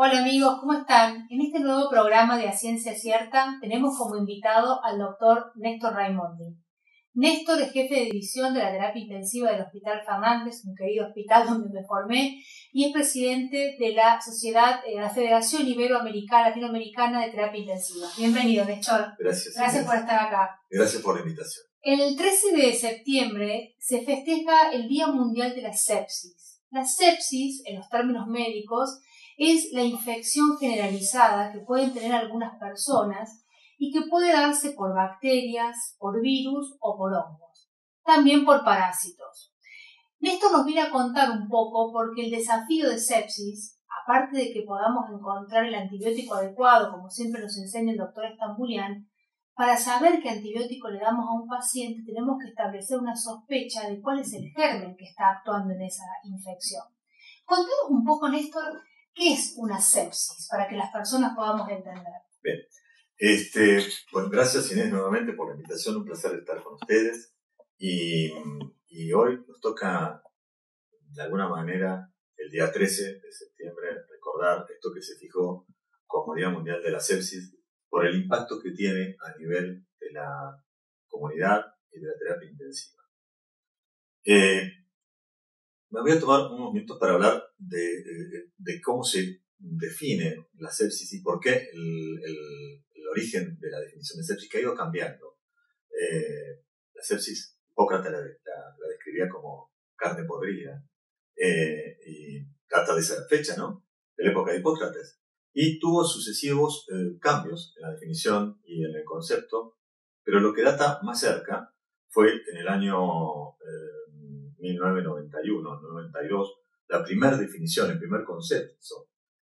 Hola amigos, ¿cómo están? En este nuevo programa de A Ciencia Cierta tenemos como invitado al doctor Néstor Raimondi. Néstor es jefe de división de la terapia intensiva del Hospital Fernández, un querido hospital donde me formé, y es presidente de la la Federación Latinoamericana de Terapia Intensiva. Bienvenido, Néstor. Gracias por estar acá. Gracias por la invitación. El 13 de septiembre se festeja el Día Mundial de la Sepsis. La sepsis, en los términos médicos, es la infección generalizada que pueden tener algunas personas y que puede darse por bacterias, por virus o por hongos, también por parásitos. Néstor nos viene a contar un poco porque el desafío de sepsis, aparte de que podamos encontrar el antibiótico adecuado, como siempre nos enseña el doctor Stambulian, para saber qué antibiótico le damos a un paciente tenemos que establecer una sospecha de cuál es el germen que está actuando en esa infección. Contanos un poco, Néstor, ¿qué es una sepsis? Para que las personas podamos entender. Bien. Bueno, gracias Inés nuevamente por la invitación, un placer estar con ustedes. Y hoy nos toca, de alguna manera, el día 13 de septiembre, recordar esto que se fijó como Día Mundial de la Sepsis por el impacto que tiene a nivel de la comunidad y de la terapia intensiva. Me voy a tomar unos minutos para hablar de cómo se define la sepsis y por qué el origen de la definición de sepsis que ha ido cambiando. La sepsis, Hipócrates la describía como carne podrida y data de esa fecha, ¿no? De la época de Hipócrates. Y tuvo sucesivos cambios en la definición y en el concepto, pero lo que data más cerca fue en el año 1991-92, la primera definición, el primer concepto,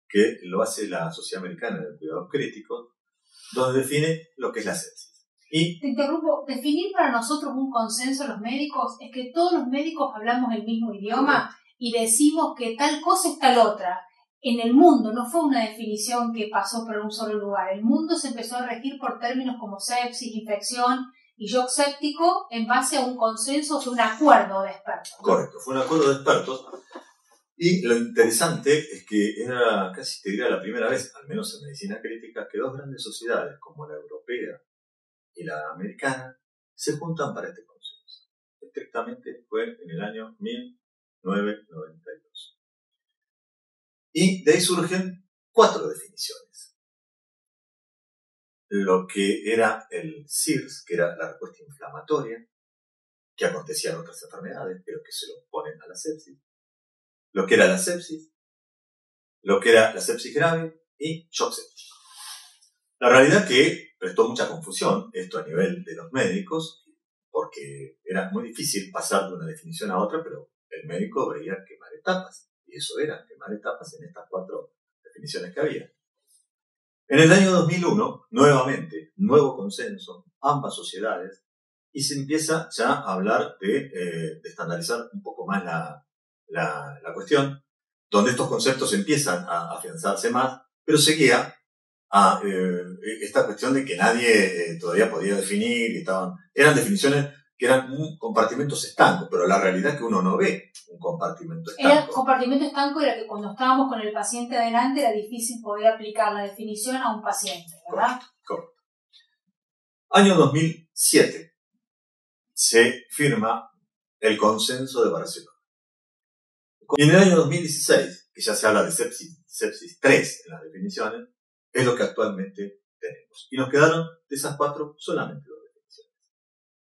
que lo hace la Sociedad Americana de Cuidados Críticos, donde define lo que es la sepsis. Te interrumpo, definir para nosotros un consenso los médicos es que todos los médicos hablamos el mismo idioma y decimos que tal cosa es tal otra. En el mundo no fue una definición que pasó por un solo lugar. El mundo se empezó a regir por términos como sepsis, infección y shock séptico en base a un consenso, o sea, un acuerdo de expertos. Correcto, fue un acuerdo de expertos. Y lo interesante es que era casi, te diría, la primera vez, al menos en medicina crítica, que dos grandes sociedades como la europea y la americana se juntan para este consenso. Estrictamente fue en el año 1992. Y de ahí surgen 4 definiciones. Lo que era el SIRS, que era la respuesta inflamatoria, que acontecía en otras enfermedades, pero que se lo ponen a la sepsis. Lo que era la sepsis, lo que era la sepsis grave y shock séptico. La realidad que prestó mucha confusión esto a nivel de los médicos, porque era muy difícil pasar de una definición a otra, pero el médico veía quemar etapas. Y eso era quemar etapas en estas 4 definiciones que había. En el año 2001, nuevamente, nuevo consenso, ambas sociedades, y se empieza ya a hablar de estandarizar un poco más la cuestión, donde estos conceptos empiezan a afianzarse más, pero seguía a esta cuestión de que nadie todavía podía definir, y eran definiciones que eran compartimentos estancos, pero la realidad es que uno no ve un compartimento estanco. El compartimento estanco era que cuando estábamos con el paciente adelante era difícil poder aplicar la definición a un paciente, ¿verdad? Correcto. Año 2007 se firma el consenso de Barcelona. Y en el año 2016, que ya se habla de sepsis 3 en las definiciones, es lo que actualmente tenemos. Y nos quedaron de esas 4 solamente 2 definiciones.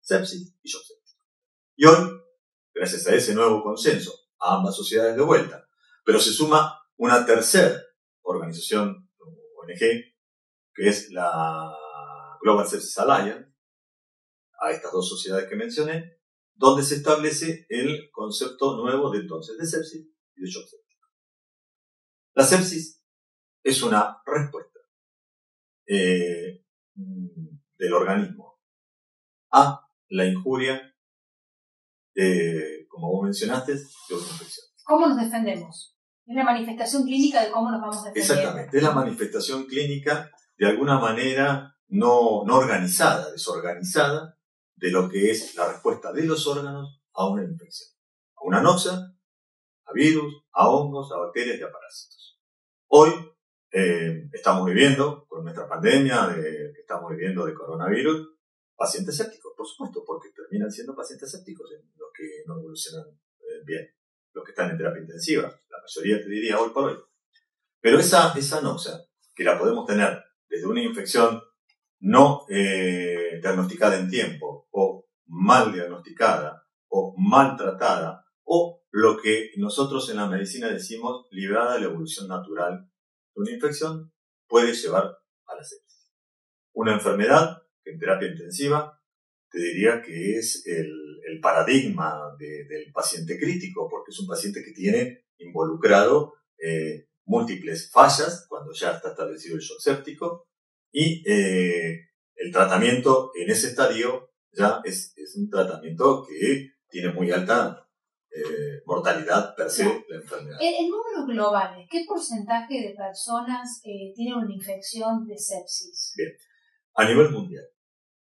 Sepsis y shock séptico. Y hoy, gracias a ese nuevo consenso, a ambas sociedades de vuelta, pero se suma una tercera organización, ONG, que es la Global Sepsis Alliance, a estas 2 sociedades que mencioné, donde se establece el concepto nuevo de entonces de sepsis y de shock séptico. La sepsis es una respuesta del organismo a la injuria, como vos mencionaste, de una infección. ¿Cómo nos defendemos? Es la manifestación clínica de cómo nos vamos a defender. Exactamente, es la manifestación clínica de alguna manera no organizada, desorganizada, de lo que es la respuesta de los órganos a una infección. A una noxa, a virus, a hongos, a bacterias y a parásitos. Hoy estamos viviendo con nuestra pandemia, que estamos viviendo de coronavirus, pacientes sépticos, por supuesto, porque terminan siendo pacientes sépticos los que no evolucionan bien, los que están en terapia intensiva, la mayoría te diría hoy por hoy. Pero esa no, o sea, que la podemos tener desde una infección no diagnosticada en tiempo, o mal diagnosticada, o mal tratada, o lo que nosotros en la medicina decimos librada de la evolución natural de una infección, puede llevar a la sepsis. Una enfermedad que en terapia intensiva te diría que es el paradigma del paciente crítico, porque es un paciente que tiene involucrado múltiples fallas cuando ya está establecido el shock séptico, y el tratamiento en ese estadio ya es un tratamiento que tiene muy alta mortalidad per se la enfermedad. En números globales, ¿qué porcentaje de personas tienen una infección de sepsis? Bien, a nivel mundial,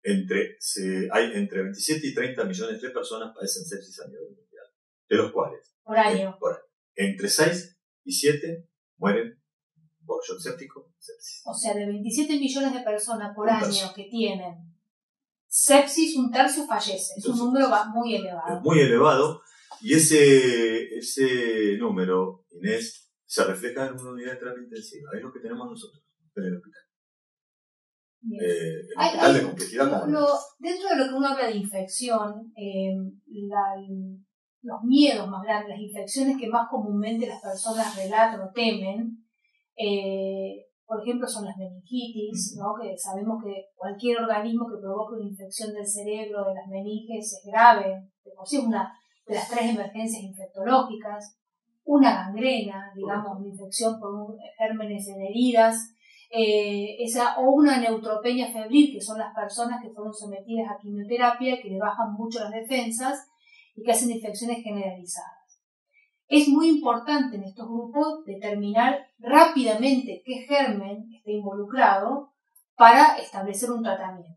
hay entre 27 y 30 millones de personas padecen sepsis a nivel mundial, de los cuales por año, entre 6 y 7 mueren por shock séptico, sepsis. O sea, de 27 millones de personas por año que tienen sepsis, un tercio fallece. Es un número muy elevado. Es muy elevado, y ese número, Inés, se refleja en una unidad de terapia intensiva. Es lo que tenemos nosotros en el hospital. El hospital de complejidad. Dentro de lo que uno habla de infección, los miedos más grandes, las infecciones que más comúnmente las personas relatan o temen, por ejemplo, son las meningitis, ¿no? Que sabemos que cualquier organismo que provoque una infección del cerebro, de las meninges, es grave. De por sí es una de las 3 emergencias infectológicas. Una gangrena, digamos, una infección por gérmenes en heridas, o una neutropenia febril, que son las personas que fueron sometidas a quimioterapia, que le bajan mucho las defensas y que hacen infecciones generalizadas. Es muy importante en estos grupos determinar rápidamente qué germen está involucrado para establecer un tratamiento.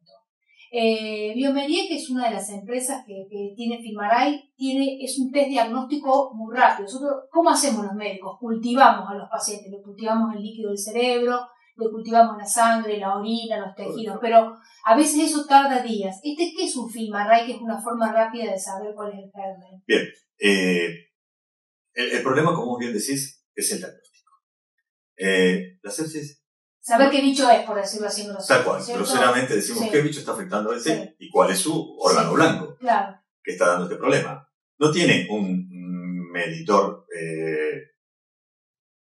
Biomerie, que es una de las empresas que tiene FilmArray, es un test diagnóstico muy rápido. Nosotros, ¿cómo hacemos los médicos? Cultivamos a los pacientes, le cultivamos el líquido del cerebro, le cultivamos la sangre, la orina, los tejidos, pero a veces eso tarda días. ¿Qué es un FilmArray? Que es una forma rápida de saber cuál es el germen. Bien, el problema, como vos bien decís, es el diagnóstico. La sepsis... Saber qué bicho es, por decirlo así. Tal cual, groseramente decimos qué bicho está afectando a ese y cuál es su órgano blanco que está dando este problema. No tiene un medidor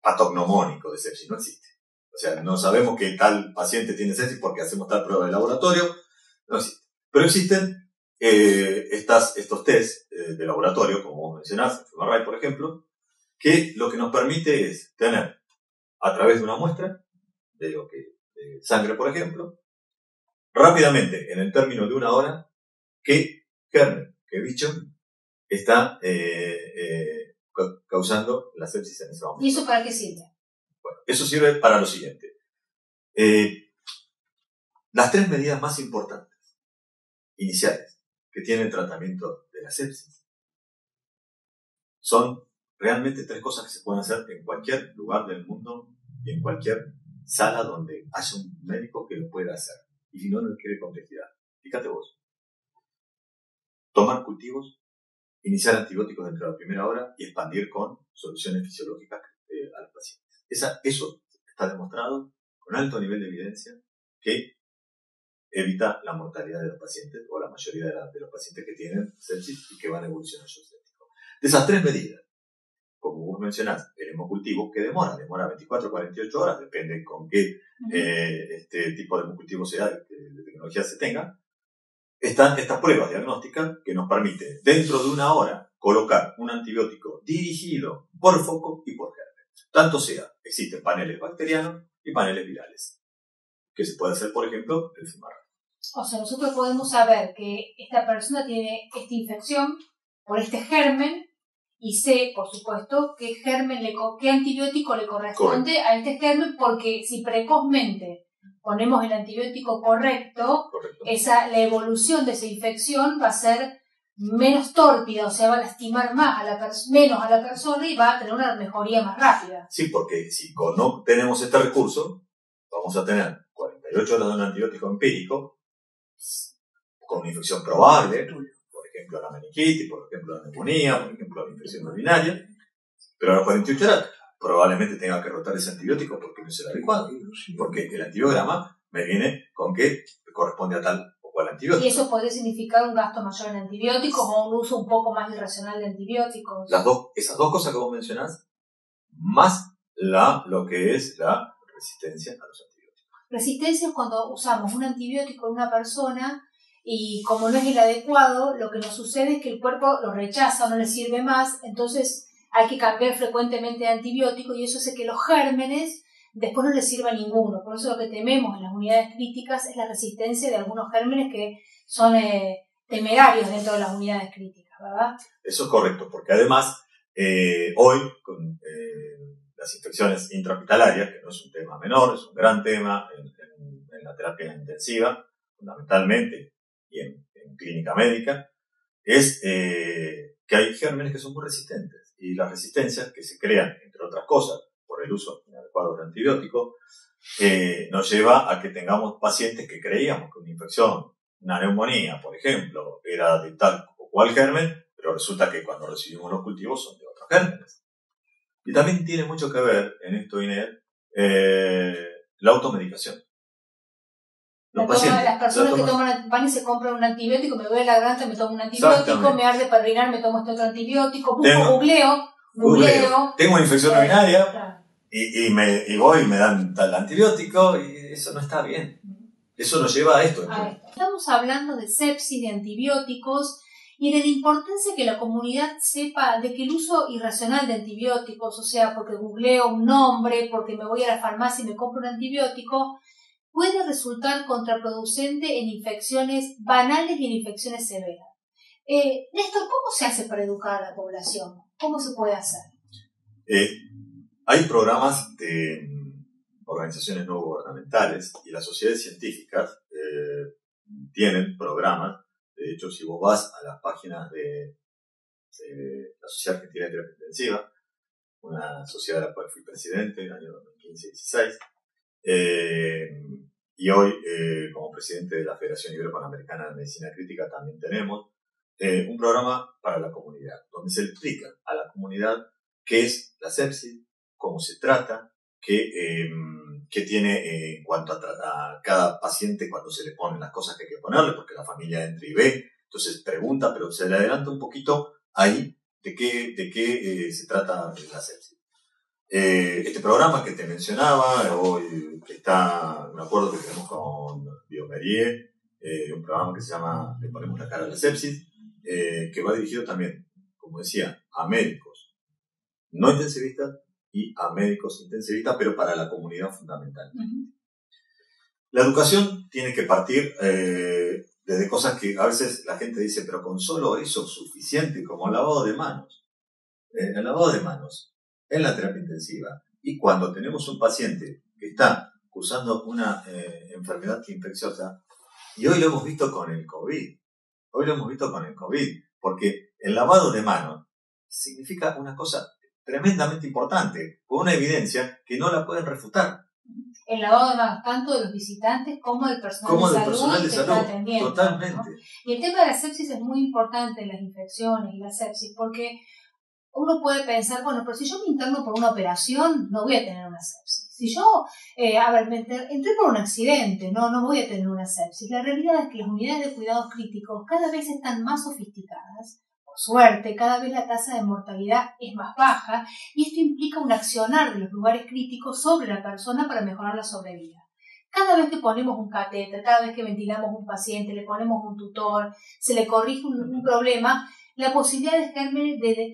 patognomónico de sepsis, no existe. O sea, no sabemos que tal paciente tiene sepsis porque hacemos tal prueba de laboratorio, no existe. Pero existen estos test de laboratorio, como vos mencionás, FilmArray, por ejemplo, que lo que nos permite es tener, a través de una muestra, de sangre, por ejemplo, rápidamente, en el término de 1 hora, qué germen, qué bicho está causando la sepsis en ese momento. ¿Y eso para qué sirve? Bueno, eso sirve para lo siguiente. Las 3 medidas más importantes, iniciales, que tiene el tratamiento de la sepsis, son realmente 3 cosas que se pueden hacer en cualquier lugar del mundo y en cualquier sala donde haya un médico que lo pueda hacer. Y si no requiere complejidad. Fíjate vos. Tomar cultivos, iniciar antibióticos dentro de la primera hora y expandir con soluciones fisiológicas a los pacientes. Eso está demostrado con alto nivel de evidencia que evita la mortalidad de los pacientes, o la mayoría de los pacientes que tienen sepsis y que van a evolucionar shock séptico. De esas 3 medidas, como vos mencionás, el hemocultivo, que demora 24 o 48 horas, depende con qué tipo de hemocultivo de tecnología se tenga, están estas pruebas diagnósticas que nos permiten, dentro de 1 hora, colocar un antibiótico dirigido por foco y por germen. Tanto sea, existen paneles bacterianos y paneles virales, que se puede hacer, por ejemplo, el FilmArray. O sea, nosotros podemos saber que esta persona tiene esta infección por este germen, y sé, por supuesto, qué antibiótico le corresponde a este germen, porque si precozmente ponemos el antibiótico correcto. La evolución de esa infección va a ser menos tórpida, o sea, va a lastimar más menos a la persona y va a tener una mejoría más rápida. Sí, porque si no tenemos este recurso, vamos a tener 48 horas de un antibiótico empírico con una infección probable, por ejemplo la meningitis, por ejemplo la neumonía, por ejemplo la infección urinaria, pero a las 48 horas probablemente tenga que rotar ese antibiótico porque no es el adecuado, porque el antibiograma me viene con que corresponde a tal o cual antibiótico. Y eso podría significar un gasto mayor en antibióticos o un uso un poco más irracional de antibióticos. Esas dos cosas que vos mencionás, más lo que es la resistencia a los antibióticos. Resistencia es cuando usamos un antibiótico en una persona y como no es el adecuado, lo que nos sucede es que el cuerpo lo rechaza o no le sirve más, entonces hay que cambiar frecuentemente de antibiótico y eso hace que los gérmenes después no les sirva a ninguno. Por eso lo que tememos en las unidades críticas es la resistencia de algunos gérmenes que son temerarios dentro de las unidades críticas, ¿verdad? Eso es correcto, porque además hoy con las infecciones intrahospitalarias, que no es un tema menor, es un gran tema en la terapia intensiva, fundamentalmente, y en clínica médica, es que hay gérmenes que son muy resistentes. Y las resistencias que se crean, entre otras cosas, por el uso inadecuado de antibióticos, nos lleva a que tengamos pacientes que creíamos que una infección, una neumonía, por ejemplo, era de tal o cual germen, pero resulta que cuando recibimos los cultivos son de otros gérmenes. Y también tiene mucho que ver en esto, Inés, la automedicación. Las personas que van y se compran un antibiótico, me duele la garganta, me tomo un antibiótico, me arde para orinar, me tomo este otro antibiótico, googleo. Tengo una infección urinaria, claro. y voy y me dan tal antibiótico, y eso no está bien. Eso nos lleva a esto. Estamos hablando de sepsis, de antibióticos, y de la importancia que la comunidad sepa de que el uso irracional de antibióticos, o sea, porque googleo un nombre, porque me voy a la farmacia y me compro un antibiótico, puede resultar contraproducente en infecciones banales y en infecciones severas. Néstor, ¿cómo se hace para educar a la población? ¿Cómo se puede hacer? Hay programas de organizaciones no gubernamentales y las sociedades científicas tienen programas. De hecho, si vos vas a las páginas de la Sociedad Argentina de Terapia Intensiva, una sociedad de la cual fui presidente en el año 2015-16, y hoy, como presidente de la Federación Ibero-Panamericana de Medicina Crítica, también tenemos un programa para la comunidad, donde se le explica a la comunidad qué es la sepsis, cómo se trata, qué tiene en cuanto a cada paciente cuando se le ponen las cosas que hay que ponerle, porque la familia entra y ve, entonces pregunta, pero se le adelanta un poquito ahí de qué se trata la sepsis. Este programa que te mencionaba, hoy que está, me acuerdo que tenemos con Biomerie, un programa que se llama Le ponemos la cara a la sepsis, que va dirigido también, como decía, a médicos no intensivistas y a médicos intensivistas, pero para la comunidad fundamental. Uh-huh. La educación tiene que partir desde cosas que a veces la gente dice, pero con solo eso es suficiente, como el lavado de manos. El lavado de manos en la terapia intensiva, y cuando tenemos un paciente que está cursando una enfermedad infecciosa, y hoy lo hemos visto con el COVID, porque el lavado de manos significa una cosa tremendamente importante, con una evidencia que no la pueden refutar. El lavado de manos tanto de los visitantes como del personal de salud que está atendiendo. Totalmente. ¿No? Y el tema de la sepsis es muy importante en las infecciones y la sepsis, porque uno puede pensar, bueno, pero si yo me interno por una operación, no voy a tener una sepsis. Si yo, entré por un accidente, no voy a tener una sepsis. La realidad es que las unidades de cuidados críticos cada vez están más sofisticadas. Por suerte, cada vez la tasa de mortalidad es más baja y esto implica un accionar de los lugares críticos sobre la persona para mejorar la sobrevida. Cada vez que ponemos un catéter, cada vez que ventilamos un paciente, le ponemos un tutor, se le corrige un problema, la posibilidad de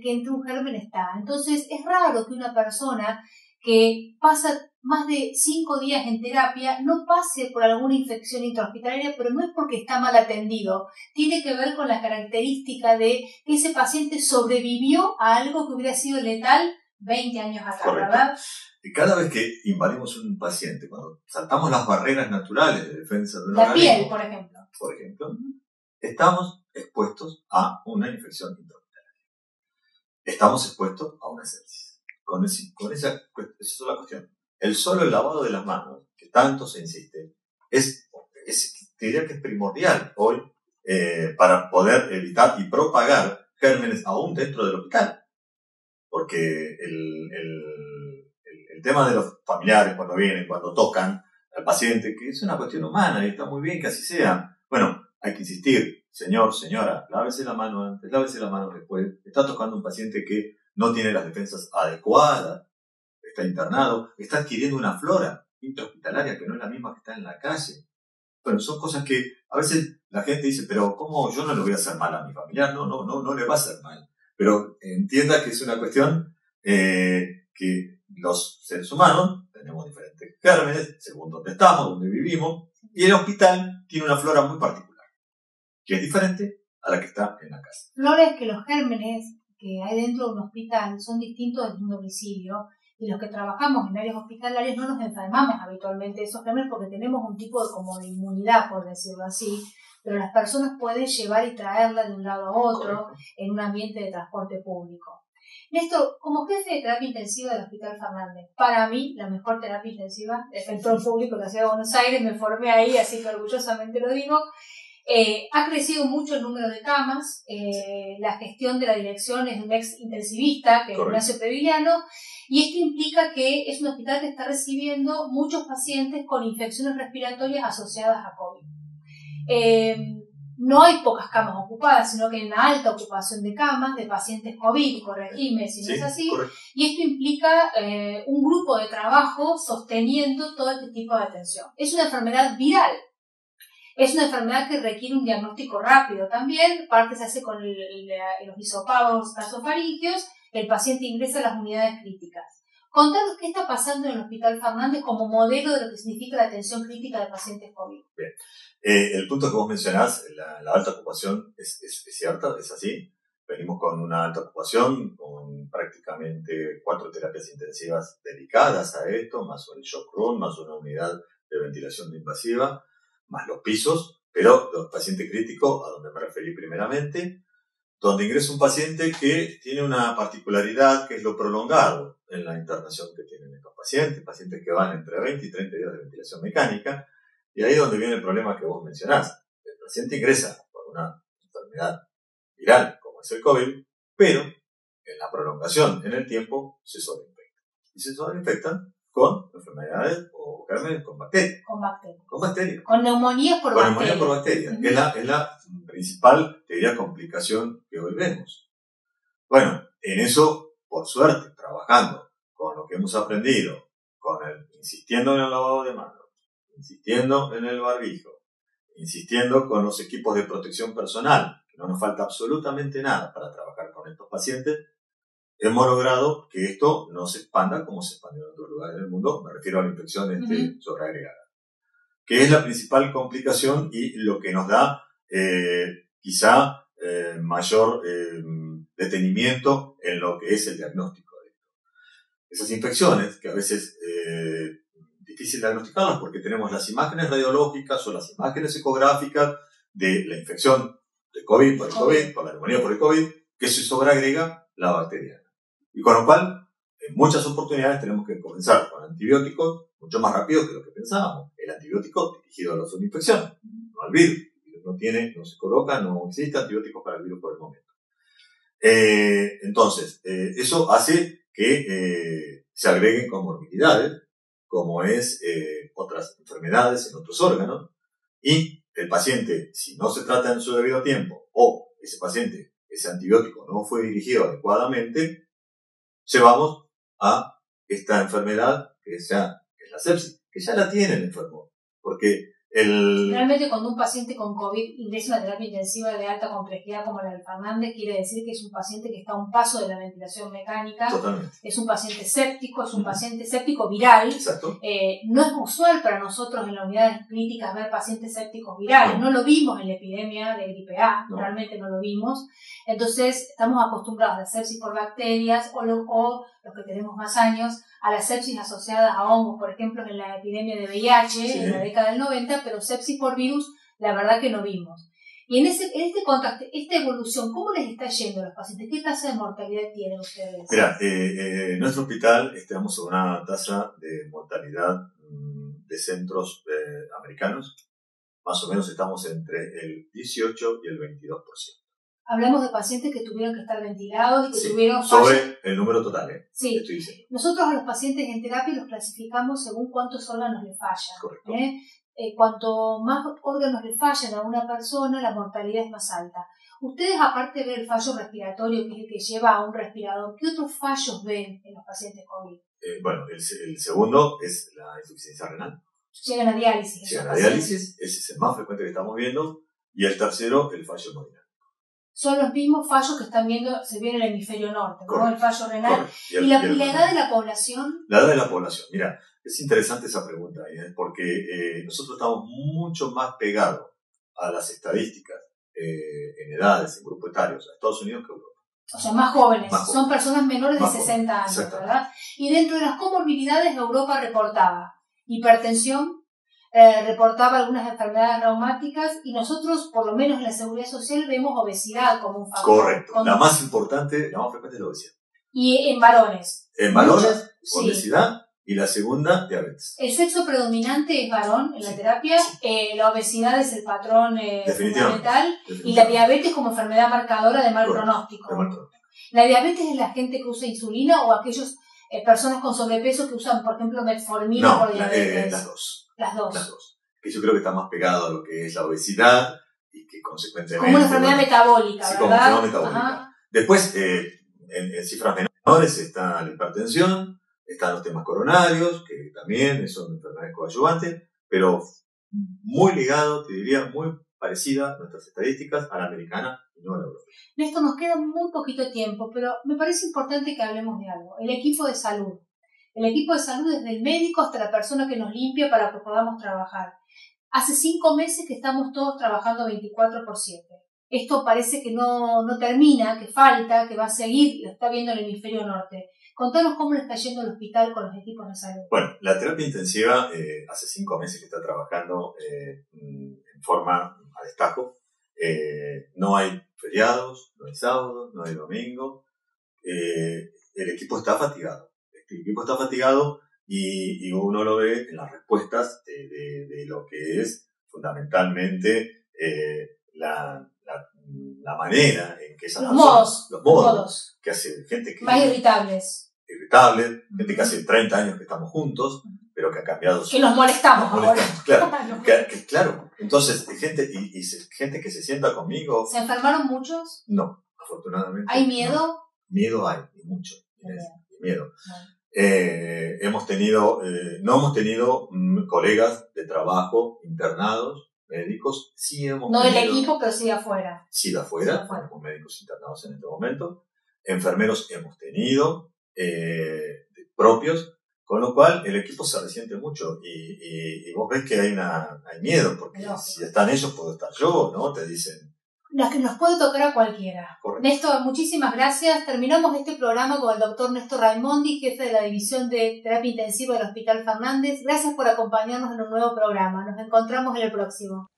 que entre un germen está. Entonces, es raro que una persona que pasa más de 5 días en terapia no pase por alguna infección intrahospitalaria, pero no es porque está mal atendido. Tiene que ver con la característica de que ese paciente sobrevivió a algo que hubiera sido letal 20 años atrás. Correcto. ¿Verdad? Y cada vez que invadimos un paciente, cuando saltamos las barreras naturales de defensa de un organismo, la piel, por ejemplo, estamos expuestos a una infección intrahospitalaria. Estamos expuestos a una sepsis. Esa es la cuestión. El solo lavado de las manos, que tanto se insiste, te diría que es primordial hoy para poder evitar y propagar gérmenes aún dentro del hospital. Porque el tema de los familiares cuando vienen, cuando tocan al paciente, que es una cuestión humana y está muy bien que así sea. Bueno, hay que insistir, señor, señora, lávese la mano antes, lávese la mano después. Está tocando un paciente que no tiene las defensas adecuadas, está internado, está adquiriendo una flora intrahospitalaria que no es la misma que está en la calle. Bueno, son cosas que a veces la gente dice, pero ¿cómo yo no le voy a hacer mal a mi familiar? No le va a hacer mal. Pero entienda que es una cuestión que los seres humanos tenemos diferentes gérmenes según donde estamos, donde vivimos, y el hospital tiene una flora muy particular, que es diferente a la que está en la casa. Flora es que los gérmenes que hay dentro de un hospital son distintos de un domicilio, y los que trabajamos en áreas hospitalarias no nos enfermamos habitualmente de esos gérmenes porque tenemos un tipo de inmunidad, por decirlo así, pero las personas pueden llevar y traerla de un lado a otro. Correcto. En un ambiente de transporte público. Néstor, como jefe de terapia intensiva del Hospital Fernández, para mí la mejor terapia intensiva del sector público de la Ciudad de Buenos Aires, me formé ahí, así que orgullosamente lo digo. Ha crecido mucho el número de camas, la gestión de la dirección es de un ex intensivista, que es Ignacio Previliano, y esto implica que es un hospital que está recibiendo muchos pacientes con infecciones respiratorias asociadas a COVID. No hay pocas camas ocupadas, sino que hay una alta ocupación de camas, de pacientes COVID, corregime si no es así, correcto. Y esto implica un grupo de trabajo sosteniendo todo este tipo de atención. Es una enfermedad viral. Es una enfermedad que requiere un diagnóstico rápido también, parte se hace con los hisopados nasofaringeos, el paciente ingresa a las unidades críticas. Contanos qué está pasando en el Hospital Fernández como modelo de lo que significa la atención crítica de pacientes COVID. Bien. El punto que vos mencionás, la alta ocupación, es cierta, es así. Venimos con una alta ocupación, con prácticamente 4 terapias intensivas dedicadas a esto, más el shock room, más una unidad de ventilación no invasiva, más los pisos, pero los pacientes críticos, a donde me referí primeramente, donde ingresa un paciente que tiene una particularidad que es lo prolongado en la internación que tienen estos pacientes que van entre 20 y 30 días de ventilación mecánica, y ahí es donde viene el problema que vos mencionás. El paciente ingresa por una enfermedad viral, como es el COVID, pero en la prolongación en el tiempo se sobreinfecta. Y se sobreinfectan con enfermedades o gérmenes con bacterias. Con bacterias. Con neumonías por bacterias. Con neumonías por bacterias, que es la principal, te diría, complicación que hoy vemos. Bueno, en eso, por suerte, trabajando con lo que hemos aprendido, insistiendo en el lavado de manos, insistiendo en el barbijo, insistiendo con los equipos de protección personal, que no nos falta absolutamente nada para trabajar con estos pacientes, hemos logrado que esto no se expanda como se expandió en otros lugares del mundo, me refiero a la infección sobreagregada, que es la principal complicación y lo que nos da quizá mayor detenimiento en lo que es el diagnóstico de esto. Esas infecciones, que a veces difícil diagnosticarlas porque tenemos las imágenes radiológicas o las imágenes ecográficas de la infección de COVID por el COVID, por la neumonía por el COVID, que se sobreagrega la bacteria. Y con lo cual, en muchas oportunidades tenemos que comenzar con antibióticos mucho más rápido que lo que pensábamos. El antibiótico dirigido a la zona de infección, no al virus. El virus no se coloca, no existe antibióticos para el virus por el momento. Entonces, eso hace que se agreguen comorbilidades, como es otras enfermedades en otros órganos, y el paciente, si no se trata en su debido tiempo, o ese antibiótico no fue dirigido adecuadamente, llevamos a esta enfermedad que es la sepsis, que ya la tiene el enfermo, porque Realmente cuando un paciente con COVID ingresa a una terapia intensiva de alta complejidad como la del Fernández, quiere decir que es un paciente que está a un paso de la ventilación mecánica. Totalmente. Es un paciente séptico, es un paciente séptico viral. Exacto. No es usual para nosotros en las unidades críticas ver pacientes sépticos virales. No lo vimos en la epidemia de gripe A, realmente no lo vimos. Entonces estamos acostumbrados a la sepsis por bacterias o los que tenemos más años a la sepsis asociada a hongos, por ejemplo en la epidemia de VIH en la década del 90, pero sepsis por virus la verdad que no vimos. Y en este contexto, esta evolución, ¿cómo les está yendo a los pacientes? ¿Qué tasa de mortalidad tienen ustedes? Mira, en nuestro hospital estamos en una tasa de mortalidad de centros americanos. Más o menos estamos entre el 18 y el 22%. Hablamos de pacientes que tuvieron que estar ventilados y que tuvieron fallos. Sobre el número total, sí. Estoy diciendo. Nosotros a los pacientes en terapia los clasificamos según cuántos órganos le fallan. Correcto. Cuanto más órganos le fallan a una persona, la mortalidad es más alta. Ustedes, aparte de ver el fallo respiratorio, que es el que lleva a un respirador, ¿qué otros fallos ven en los pacientes COVID? Bueno, el segundo es la insuficiencia renal. Llegan a diálisis. Llegan a diálisis, ese es el más frecuente que estamos viendo. Y el tercero, el fallo hemodinámico. Son los mismos fallos que están viendo, se ve en el hemisferio norte, ¿no? El fallo renal. ¿Y la edad de la población? La edad de la población. Mira, es interesante esa pregunta, porque nosotros estamos mucho más pegados a las estadísticas en edades, en grupos etarios, a Estados Unidos que a Europa. O sea, más jóvenes. Son personas menores de 60 años, ¿verdad? Y dentro de las comorbilidades, Europa reportaba hipertensión, reportaba algunas enfermedades reumáticas, y nosotros, por lo menos en la Seguridad Social, vemos obesidad como un factor. Correcto. La más importante, la más frecuente es la obesidad. Y en varones. En varones, obesidad, y la segunda, diabetes. El sexo predominante es varón en la terapia, la obesidad es el patrón fundamental, y la diabetes como enfermedad marcadora de mal pronóstico. ¿La diabetes es la gente que usa insulina o aquellos personas con sobrepeso que usan, por ejemplo, metformina por diabetes? Las dos. Las dos. Que yo creo que está más pegado a lo que es la obesidad y que consecuentemente... Como una enfermedad metabólica, sí, ¿verdad? como una enfermedad metabólica. Ajá. Después, en cifras menores está la hipertensión, están los temas coronarios, que también son enfermedades coadyuvantes, pero muy ligado, te diría, muy parecida a nuestras estadísticas a la americana y no a la europea. Néstor, nos queda muy poquito tiempo, pero me parece importante que hablemos de algo. El equipo de salud. El equipo de salud, desde el médico hasta la persona que nos limpia para que podamos trabajar. Hace 5 meses que estamos todos trabajando 24/7. Esto parece que no termina, que falta, que va a seguir, lo está viendo el hemisferio norte. Contanos cómo le está yendo al hospital con los equipos de salud. Bueno, la terapia intensiva hace 5 meses que está trabajando en forma a destajo. No hay feriados, no hay sábados, no hay domingo. El equipo está fatigado. El equipo está fatigado y uno lo ve en las respuestas de lo que es fundamentalmente la manera en que esas los modos que hace gente que... Más irritables, gente que hace 30 años que estamos juntos, pero que ha cambiado... Que nos molestamos ahora. Claro, claro. Entonces, gente que se sienta conmigo... ¿Se enfermaron muchos? No, afortunadamente. ¿Hay miedo? No. Miedo hay, y mucho. Miedo. No hemos tenido colegas de trabajo internados, médicos, sí hemos tenido... No del equipo, pero sí de afuera. Sí de afuera, tenemos médicos internados en este momento. Enfermeros hemos tenido, propios, con lo cual el equipo se resiente mucho y vos ves que hay miedo, porque si están ellos, puedo estar yo, ¿no? Te dicen... Las que nos puede tocar a cualquiera. Correcto. Néstor, muchísimas gracias. Terminamos este programa con el doctor Néstor Raimondi, jefe de la División de Terapia Intensiva del Hospital Fernández. Gracias por acompañarnos en un nuevo programa. Nos encontramos en el próximo.